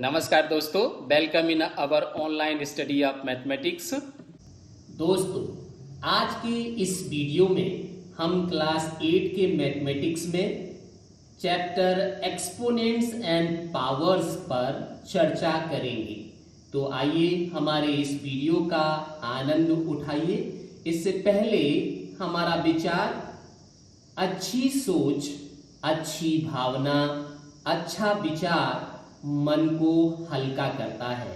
नमस्कार दोस्तों, welcome in our online study of mathematics. दोस्तों, आज के इस वीडियो में हम क्लास 8 के मैथमेटिक्स में चैप्टर एक्सपोनेंट्स एंड पावर्स पर चर्चा करेंगे। तो आइए हमारे इस वीडियो का आनंद उठाइए। इससे पहले हमारा विचार, अच्छी सोच, अच्छी भावना, अच्छा विचार मन को हल्का करता है।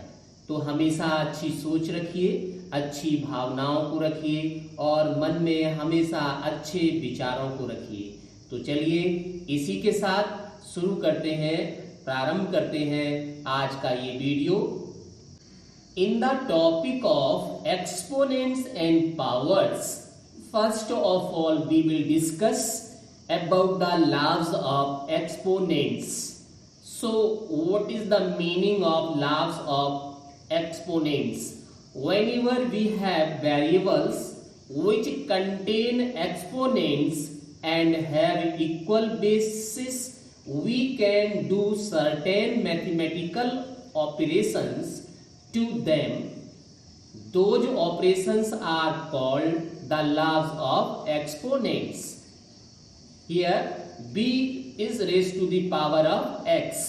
तो हमेशा अच्छी सोच रखिए, अच्छी भावनाओं को रखिए और मन में हमेशा अच्छे विचारों को रखिए। तो चलिए इसी के साथ शुरू करते हैं, प्रारंभ करते हैं आज का ये video. In the topic of exponents and powers, first of all we will discuss about the laws of exponents. So what is the meaning of laws of exponents? Whenever we have variables which contain exponents and have equal bases, we can do certain mathematical operations to them. Those operations are called the laws of exponents. Here b is raised to the power of x,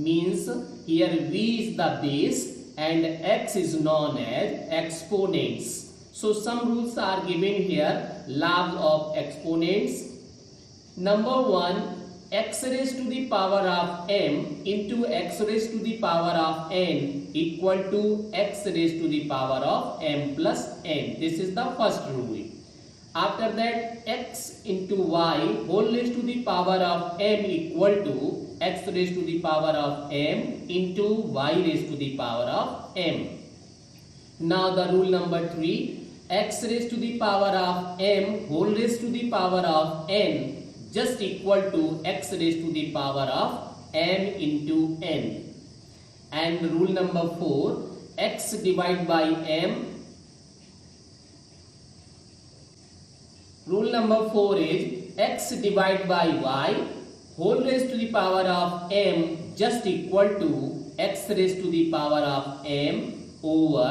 means here v is the base and x is known as exponents. So some rules are given here, laws of exponents. Number 1, x raised to the power of m into x raised to the power of n equal to x raised to the power of m plus n. This is the first rule. After that, x into y whole raised to the power of m equal to x raised to the power of m into y raised to the power of m. Now the rule number 3, x raised to the power of m whole raised to the power of n just equal to x raised to the power of m into n. And rule number 4, x divided by m. Rule number 4 is x divided by y whole raised to the power of m just equal to x raised to the power of m over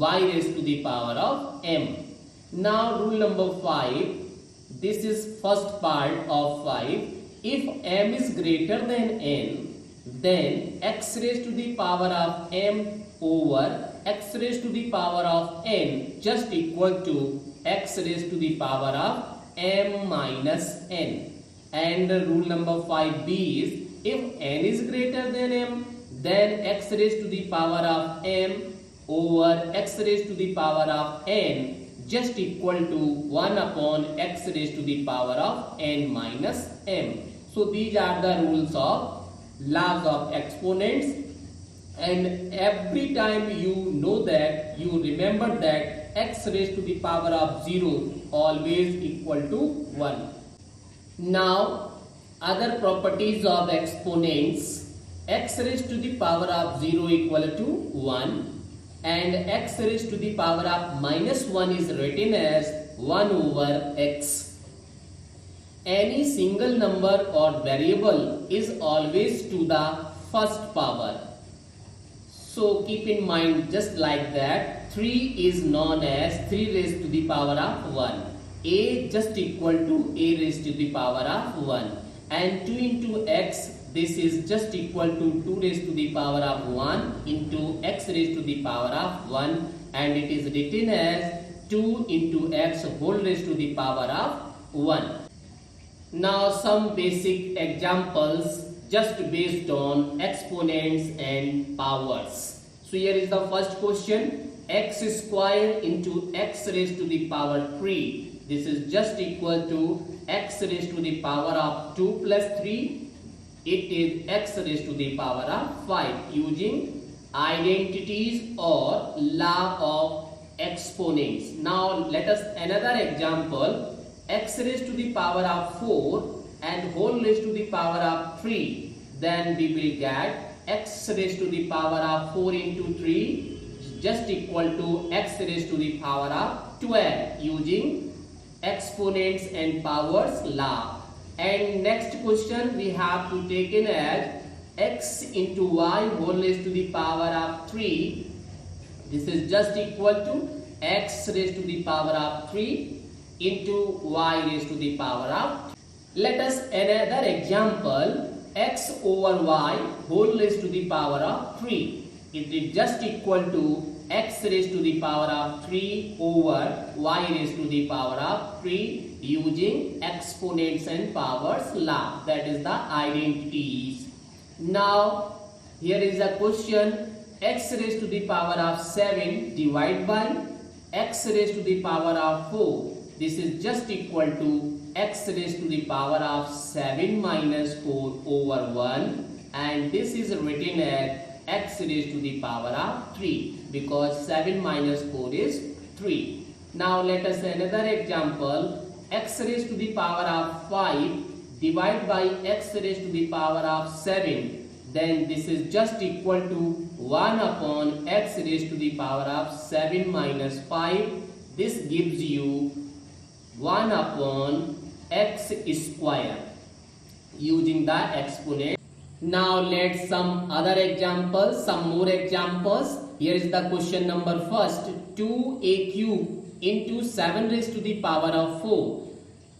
y raised to the power of m. Now rule number 5, this is first part of 5. If m is greater than n, then x raised to the power of m over x raised to the power of n just equal to x raised to the power of m minus n. And rule number 5b is, if n is greater than m, then x raised to the power of m over x raised to the power of n just equal to 1 upon x raised to the power of n minus m. So these are the rules of laws of exponents, and every time you know that, you remember that x raised to the power of 0 always equal to 1. Now other properties of exponents, x raised to the power of 0 equal to 1 and x raised to the power of minus 1 is written as 1 over x. Any single number or variable is always to the first power. So keep in mind, just like that, 3 is known as 3 raised to the power of 1. A just equal to a raised to the power of 1. And 2 into x, this is just equal to 2 raised to the power of 1 into x raised to the power of 1. And it is written as 2 into x whole raised to the power of 1. Now some basic examples just based on exponents and powers. So here is the first question, x square into x raised to the power 3. This is just equal to x raised to the power of 2 plus 3. It is x raised to the power of 5 using identities or law of exponents. Now let us another example, x raised to the power of 4 and whole raised to the power of 3. Then we will get x raised to the power of 4 into 3 just equal to x raised to the power of 12 using exponents and powers law. And next question we have to take in as x into y whole raised to the power of 3. This is just equal to x raised to the power of 3 into y raised to the power of 3. Let us another example, x over y whole raised to the power of 3. It is just equal to x raised to the power of 3 over y raised to the power of 3 using exponents and powers law, that is the identities. Now here is a question, x raised to the power of 7 divided by x raised to the power of 4. This is just equal to x raised to the power of 7 minus 4 over 1, and this is written as x raised to the power of 3 because 7 minus 4 is 3. Now let us another example, x raised to the power of 5 divided by x raised to the power of 7. Then this is just equal to 1 upon x raised to the power of 7 minus 5. This gives you 1 upon x square using the exponent. Now let's some other examples, some more examples. Here is the question number first, 2a cube into 7 raised to the power of 4.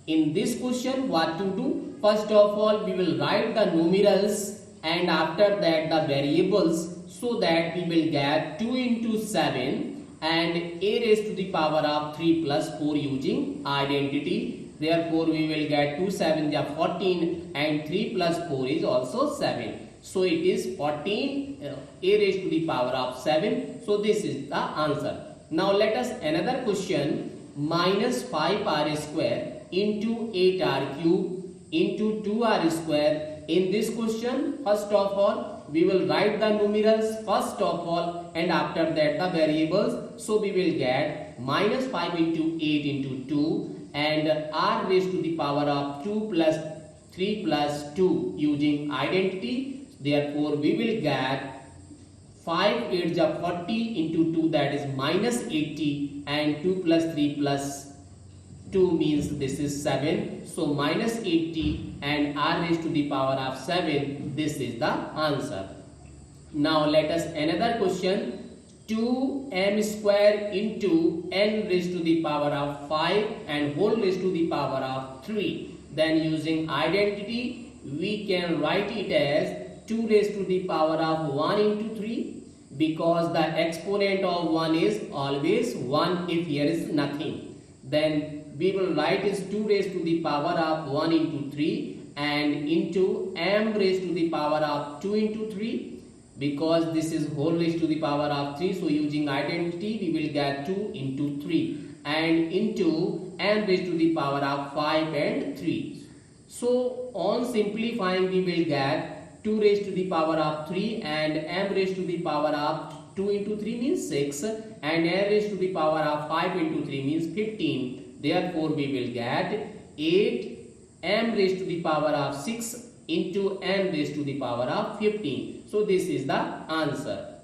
In this question what to do? First of all we will write the numerals and after that the variables, so that we will get 2 into 7 and a raised to the power of 3 plus 4 using identity. Therefore we will get 2 7 are 14 and 3 plus 4 is also 7. So it is 14 a raised to the power of 7. So this is the answer. Now let us another question, minus 5r square into 8r cube into 2r square. In this question, first of all, we will write the numerals first of all and after that the variables. So we will get minus 5 into 8 into 2 and r raised to the power of 2 plus 3 plus 2 using identity. Therefore, we will get 5 8s are 40 into 2, that is minus 80, and 2 plus 3 plus 2 means this is 7. So minus 80 and r raised to the power of 7. This is the answer. Now let us another question, 2m square into n raised to the power of 5 and whole raised to the power of 3. Then using identity we can write it as 2 raised to the power of 1 into 3, because the exponent of 1 is always 1 if here is nothing. Then we will write is 2 raised to the power of 1 into 3 and into m raised to the power of 2 into 3, because this is whole raised to the power of 3. So using identity we will get 2 into 3 and into m raised to the power of 5 and 3. So on simplifying we will get 2 raised to the power of 3 and m raised to the power of 2 into 3 means 6 and n raised to the power of 5 into 3 means 15. Therefore, we will get 8 m raised to the power of 6 into m raised to the power of 15. So, this is the answer.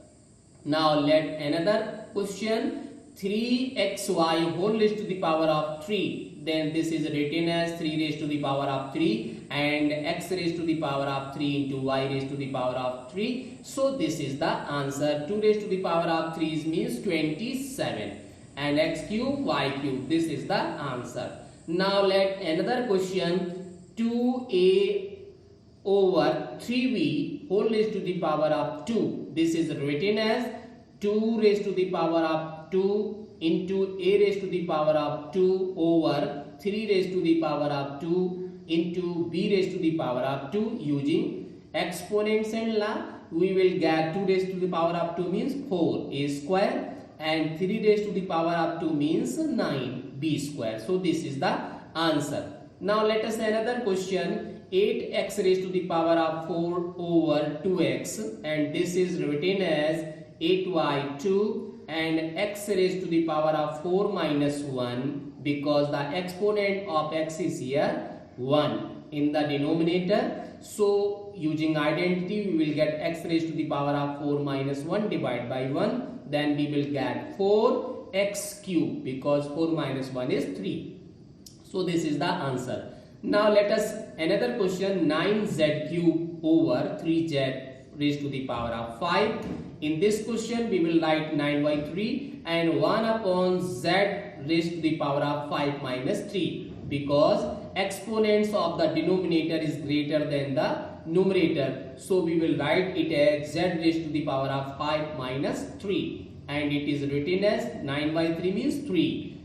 Now, let another question, 3xy whole raised to the power of 3. Then this is written as 3 raised to the power of 3 and x raised to the power of 3 into y raised to the power of 3. So, this is the answer. 2 raised to the power of 3 means 27. And x cube, y cube. This is the answer. Now let another question, 2a over 3b whole raised to the power of 2. This is written as 2 raised to the power of 2 into a raised to the power of 2 over 3 raised to the power of 2 into b raised to the power of 2 using exponents and law. We will get 2 raised to the power of 2 means 4a square. And 3 raised to the power of 2 means 9b square. So this is the answer. Now let us another question, 8x raised to the power of 4 over 2x, and this is written as 8y2 and x raised to the power of 4 minus 1, because the exponent of x is here 1 in the denominator. So using identity we will get x raised to the power of 4 minus 1 divided by 1. Then we will get 4x cube, because 4 minus 1 is 3. So this is the answer. Now let us another question, 9z cube over 3z raised to the power of 5. In this question we will write 9 by 3 and 1 upon z raised to the power of 5 minus 3, because exponents of the denominator is greater than the numerator. So we will write it as z raised to the power of 5 minus 3, and it is written as 9 by 3 means 3.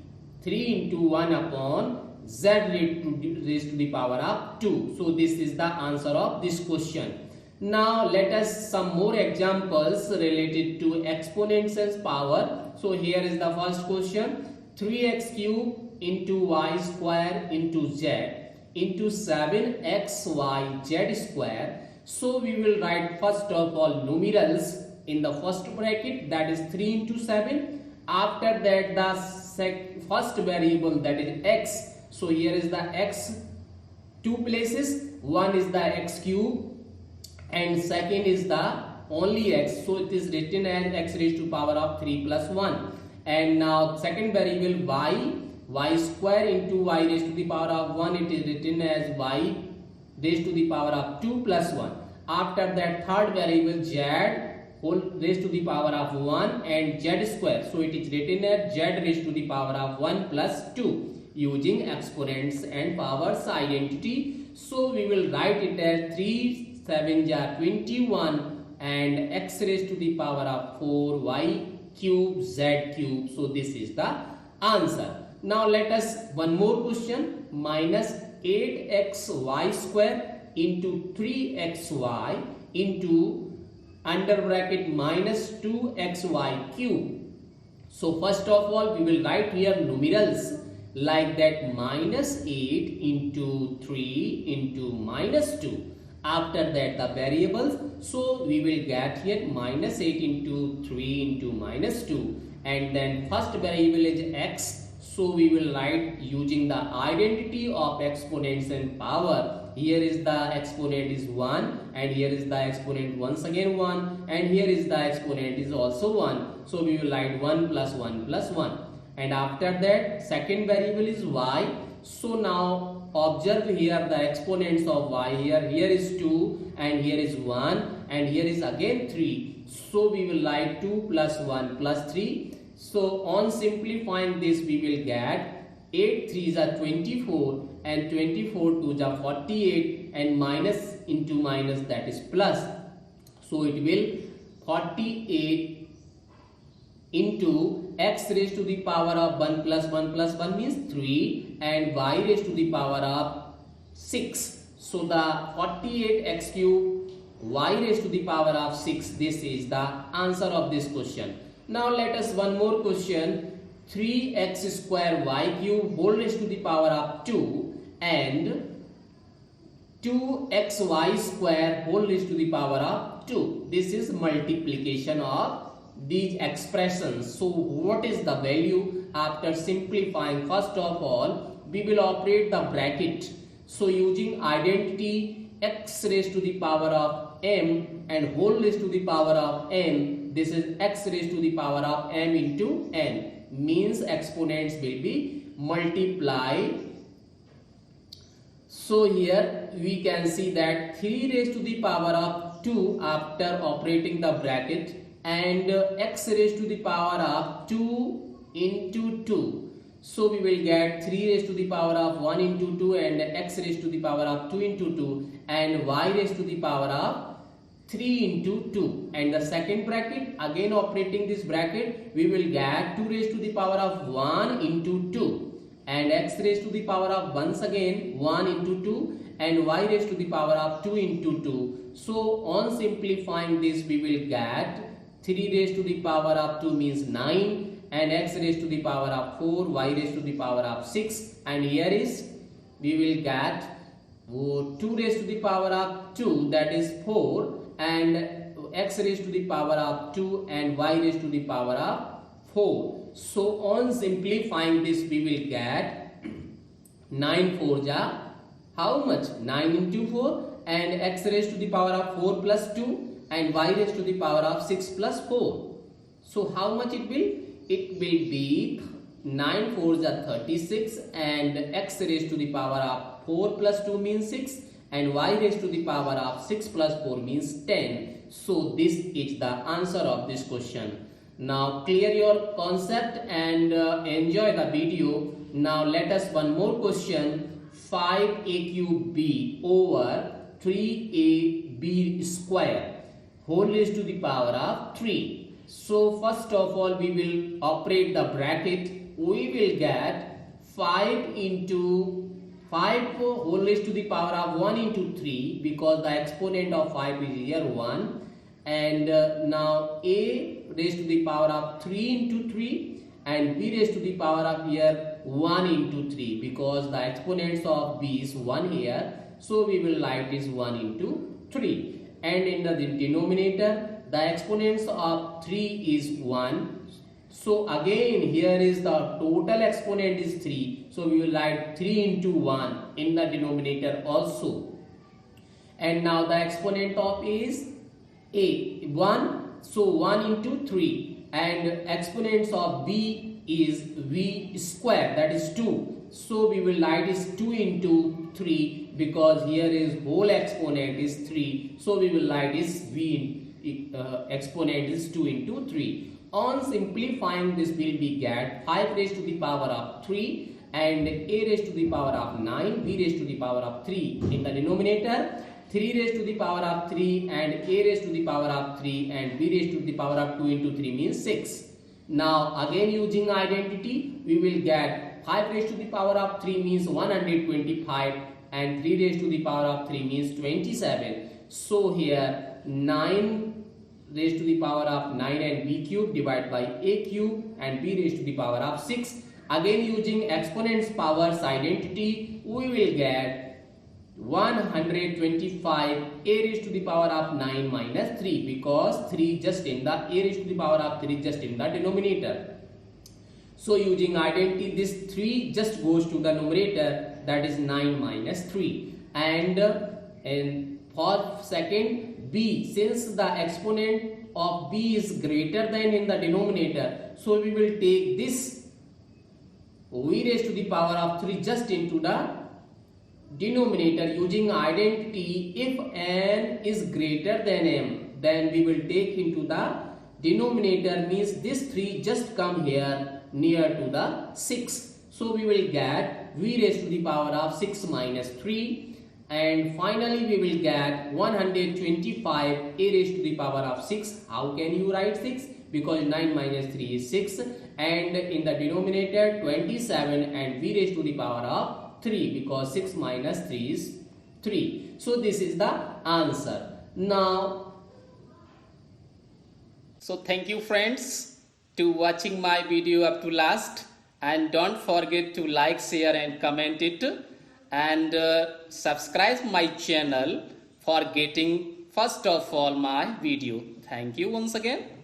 3 into 1 upon z raised to the power of 2. So this is the answer of this question. Now let us some more examples related to exponents and power. So here is the first question. 3x cube into y square into z into 7xyz square. So we will write first of all numerals in the first bracket, that is 3 into 7. After that the first variable, that is x. So here is the x, two places, one is the x cube and second is the only x. So it is written as x raised to power of 3 plus 1. And now second variable y square into y raised to the power of 1, it is written as y raised to the power of 2 plus 1. After that third variable z whole raised to the power of 1 and z square. So it is written as z raised to the power of 1 plus 2 using exponents and powers identity. So we will write it as 3 7 are 21 and x raised to the power of 4 y cube z cube. So this is the answer. Now let us one more question. Minus 8xy square into 3xy into under bracket minus 2xy cube. So first of all we will write here numerals like that, minus 8 into 3 into minus 2. After that the variables, so we will get here minus 8 into 3 into minus 2, and then first variable is x. So we will write using the identity of exponents and power. Here is the exponent is 1 and here is the exponent once again 1 and here is the exponent is also 1. So we will write 1 plus 1 plus 1, and after that second variable is y. So now observe here the exponents of y. Here is 2 and here is 1 and here is again 3. So we will write 2 plus 1 plus 3. So on simplifying this we will get 8 3s are 24 and 24 2s are 48 and minus into minus, that is plus. So it will 48 into x raised to the power of 1 plus 1 plus 1 means 3 and y raised to the power of 6. So the 48x cube y raised to the power of 6, this is the answer of this question. Now let us one more question. 3x square y cube whole raised to the power of 2 and 2xy square whole raised to the power of 2. This is multiplication of these expressions. So what is the value after simplifying? First of all we will operate the bracket. So using identity x raised to the power of m and whole raised to the power of m, this is x raised to the power of m into n, means exponents will be multiplied. So here we can see that 3 raised to the power of 2 after operating the bracket and x raised to the power of 2 into 2. So we will get 3 raised to the power of 1 into 2 and x raised to the power of 2 into 2 and y raised to the power of 3 into 2, and the second bracket again operating this bracket we will get 2 raised to the power of 1 into 2 and x raised to the power of once again 1 into 2 and y raised to the power of 2 into 2. So on simplifying this we will get 3 raised to the power of 2 means 9 and x raised to the power of 4, y raised to the power of 6, and here is we will get 2 raised to the power of 2, that is 4, and x raised to the power of 2 and y raised to the power of 4. So on simplifying this we will get 9 4s are how much? 9 into 4 and x raised to the power of 4 plus 2 and y raised to the power of 6 plus 4. So how much it will? It will be 9 4s are 36 and x raised to the power of 4 plus 2 means 6 and y raised to the power of 6 plus 4 means 10. So this is the answer of this question. Now clear your concept and enjoy the video. Now let us one more question. 5a cube b over 3ab square whole raised to the power of 3. So first of all we will operate the bracket. We will get 5 into 5 whole raised to the power of 1 into 3 because the exponent of 5 is here 1, and now a raised to the power of 3 into 3 and b raised to the power of here 1 into 3 because the exponents of b is 1 here, so we will write is 1 into 3, and in the denominator the exponents of 3 is 1. So again here is the total exponent is 3. So we will write 3 into 1 in the denominator also. And now the exponent of is a 1. So 1 into 3. And exponents of b is v square, that is 2. So we will write is 2 into 3 because here is whole exponent is 3. So we will write is v exponent is 2 into 3. On simplifying this will be get 5 raised to the power of 3 and a raised to the power of 9, b raised to the power of 3 in the denominator, 3 raised to the power of 3 and a raised to the power of 3 and b raised to the power of 2 into 3 means 6. Now again using identity we will get 5 raised to the power of 3 means 125 and 3 raised to the power of 3 means 27. So here 9 raised to the power of 9 and b cube divided by a cube and b raised to the power of 6. Again using exponents powers identity we will get 125 a raised to the power of 9 minus 3 because 3 just in the a raised to the power of 3 just in the denominator. So using identity this 3 just goes to the numerator, that is 9 minus 3, and for second b, since the exponent of b is greater than in the denominator, so we will take this v raised to the power of 3 just into the denominator using identity. If n is greater than m, then we will take into the denominator, means this 3 just come here near to the 6. So we will get v raised to the power of 6 minus 3. And finally we will get 125 a raised to the power of 6. How can you write 6? Because 9 minus 3 is 6, and in the denominator 27 and v raised to the power of 3 because 6 minus 3 is 3. So this is the answer. Now, so thank you friends to watching my video up to last, and don't forget to like, share and comment it, and subscribe my channel for getting first of all my video. Thank you once again.